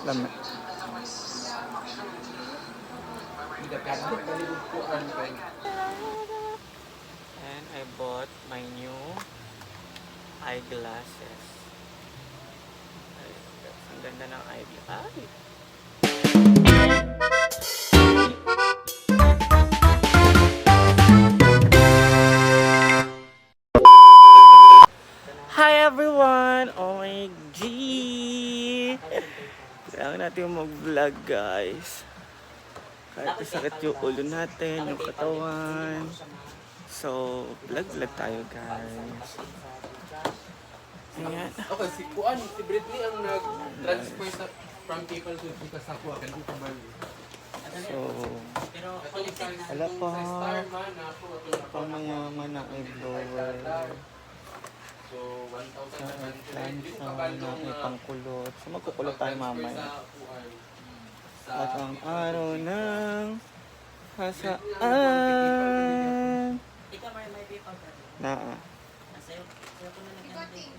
Lami. And I bought my new eyeglasses. Ay, ang ganda ng eyeglasses. Hi everyone! OMG! Kailangan natin mag-vlog guys. Kahit sakit yung ulo natin, yung katawan. So, vlog-vlog tayo guys. Ayan. Okay, si Kuan, si Britney ang nag-transfer sa from people to sa Kuan, kan ko man. So, wala pa mayaman na i-blower. So, 1,700 Plansa na ipangkulot. So, magkukulot tayo mamaya. At ang araw ng hasaan. Ikaw may paper ka. Naa. Sa'yo ko na nag-antay.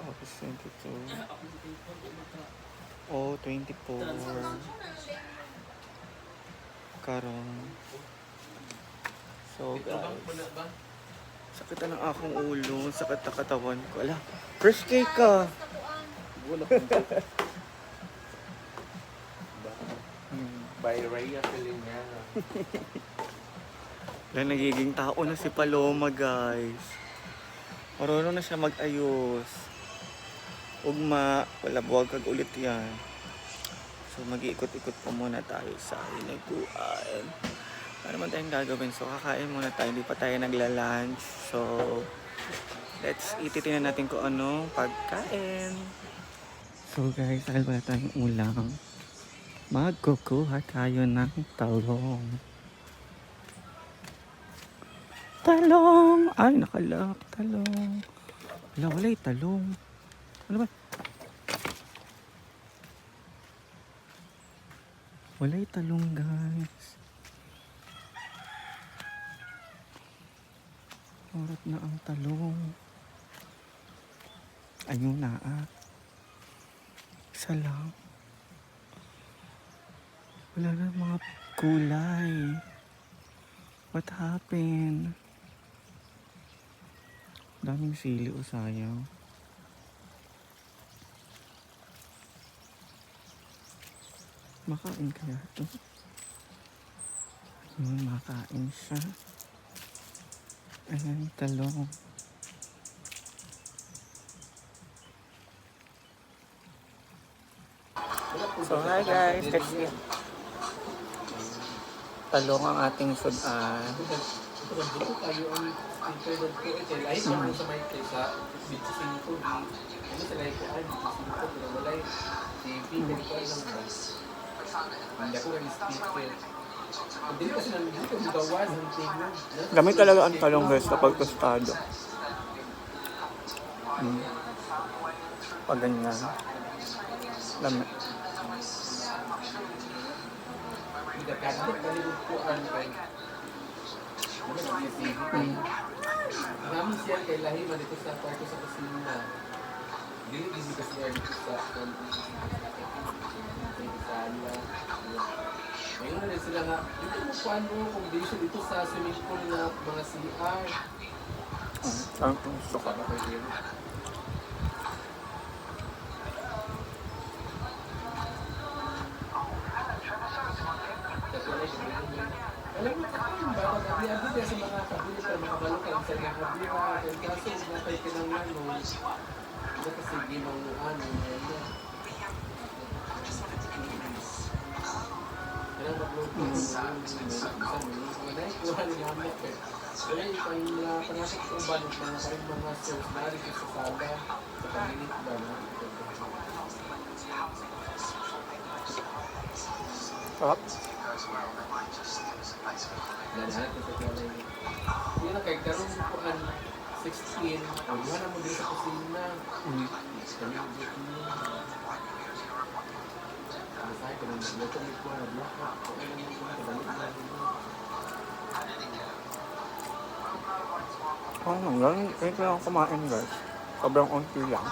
August 22. Oh, 24. Karon. So, guys. Sakit na ng akong ulo. Sakit na katawan ko. Ala, fresh cake ka. By Rhea Filiniana. Wala, nagiging tao na si Paloma, guys. Marunong na siya mag-ayos. Ugma, wala buwag kag ulit yan. So, mag-iikot-ikot pa muna tayo sa hinaguan. Ano naman tayong gagawin? So, kakain muna tayo. Hindi pa tayo nagla-lunch. So, let's ititingnan natin kung ano pagkain. So, guys, dahil wala tayong ulam, magkukuha tayo ng talong. Talong! Ay, nakalak. Talong. Wala, wala'y talong. Ano ba? Wala'y talong, guys. Orat na ang talong. Ayun na Isa lang. Wala na mga kulay. What happened? Daming sili o sayang. Makain kaya ito? Ayun, makain siya. Ayan, talong. So, hi guys. Let's eat. Talong ang ating sudan. Dito tayo ang internet ko ito. Lahat naman sa may sa video ko di. Ano sa live ko ay video ko pero wala TV ko lang ba. Hindi ko rin speaker. Hindi kasi nandito bigawas ang TV. Gamit talaga ang talong guys kapag tostado. Pag ganyan. Gamit. Namin siya kay Lahi man dito sa kwarto sa kusina. Dili busy kasi dito sa sala. Ngayon na sila nga, dito mo paano accommodation dito sa swimming pool na mga CR. Ang gusto ka. Alam mo, baka gabi-abi kaya sa mga kabili pa, mga balukang sa mga kabila, kaya kaso na tayo kinangan mo, hindi kasi gimang ano, kaya magluto mo, wala yung kuha ng hamok eh. Wala yung pangasok ko ba ng mga karing mga sauce na rin sa saga, sa pamilit ba na. Sarap. Lahat ito kaya yun na kay karong kuan 16 ang buwan na mo din sa kusina kami dito masaya ko nang nagluto ni kuan na blaka kung ano mo kuan kabalik na Oh, hanggang 8 lang ako kumain guys. Sobrang unti lang.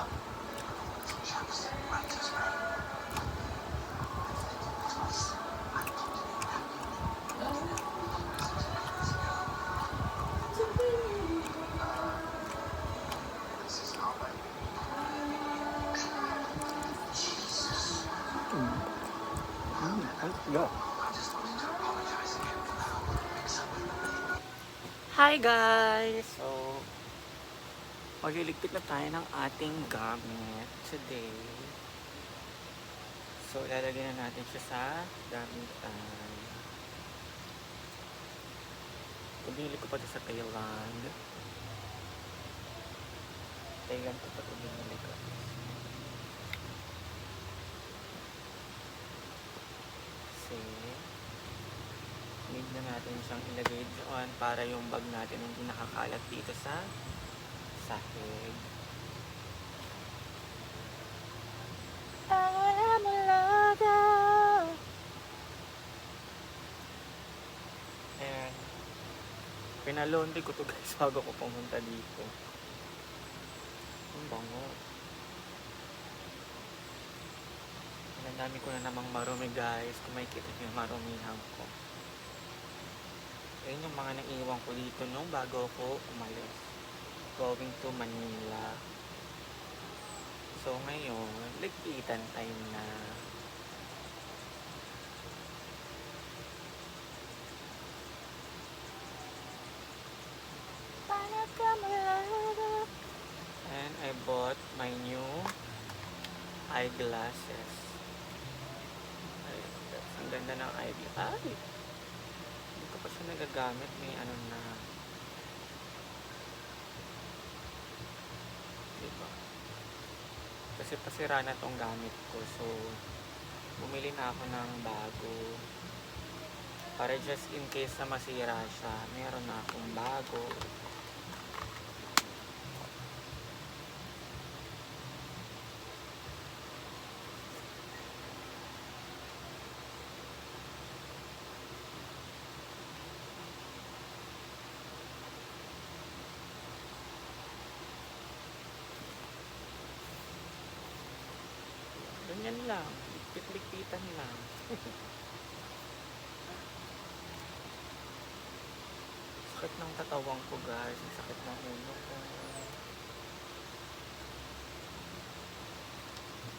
Yeah. Hi guys! So, magliligpit na tayo ng ating gamit today. So, ilalagay na natin siya sa gamitan. Binili ko pa ito sa Thailand. Thailand ko pa ito binili ko. Kasi, need na natin siyang ilagay doon para yung bag natin hindi nakakalat dito sa sahig. And pinalaundry ko to guys bago ko pumunta dito. Ang bango. Ang dami ko na namang marumi guys. Kung makikita nyo yung marumihan ko. Ayun yung mga naiwan ko dito nung bago ko umalis. Going to Manila. So ngayon, ligpitan time na. And I bought my new eyeglasses. Ay, ang ganda ng eyeglasses. Ay! Hindi ko pa siya nagagamit. May ano na. Diba? Kasi pasira na tong gamit ko. So, bumili na ako ng bago. Para just in case na masira siya, meron na akong bago. Ganyan lang. Likpit-likpitan lang. Sakit ng katawan ko guys. Ang sakit ng ulo ko.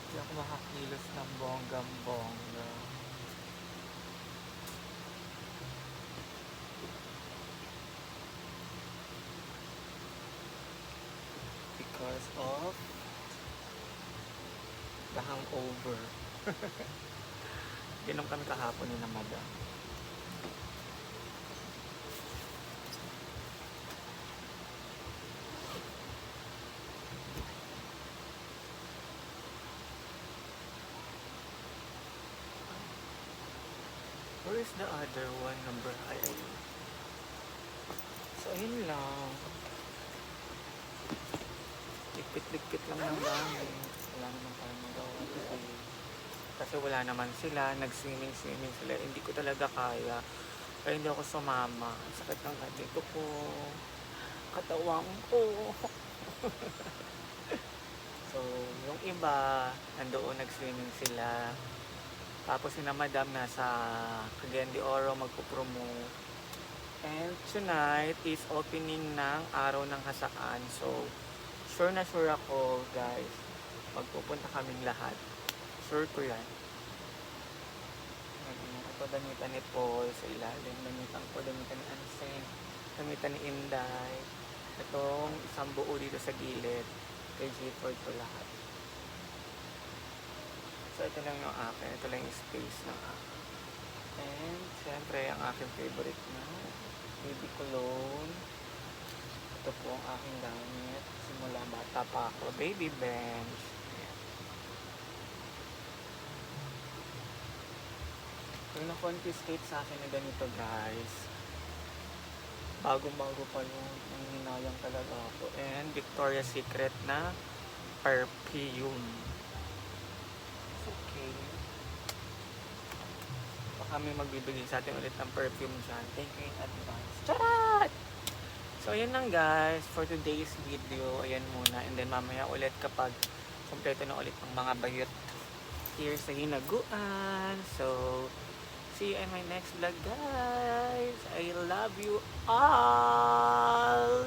Hindi ako makakilos ng bonggang-bongga. Because of the hangover. Ginom kami kahapon ni na madam. Where is the other one number? Ayun. So, ayun lang. Likpit-likpit lang ng gamit. Wala naman tayong magawa today. Kasi wala naman sila. Nag-swimming sila. Hindi ko talaga kaya. Kaya hindi ako sumama. Ang sakit ng dito ko. Katawang ko. So, yung iba, nandoon nag-swimming sila. Tapos si na madam nasa Cagayan de Oro magpo-promote. And tonight is opening ng Araw ng Hasaan. So, sure na sure ako guys. Magpupunta kaming lahat. Sure ko yan. Ito damitan ni Paul sa ilalim. Damitan ko, damitan ni Ansen. Damitan ni Inday. Itong isang buo dito sa gilid. Kay G4 ko lahat. So, ito lang yung akin. Ito lang yung space ng akin. And, syempre, ang aking favorite na baby cologne. Ito po ang aking gamit. Simula bata pa ako. Baby bench. Ayan. Yung na-confiscate sa akin na ganito, guys. Bagong-bago pa yung hinayang talaga ako. And, Victoria's Secret na perfume. Okay. Baka may magbibigay sa atin ulit ng perfume dyan. Thank you in advance. Charot! So, So, ayan lang guys for today's video. Ayan muna. And then mamaya ulit kapag kompleto na ulit ang mga bayot here sa Hinaguan. So, see you in my next vlog guys. I love you all.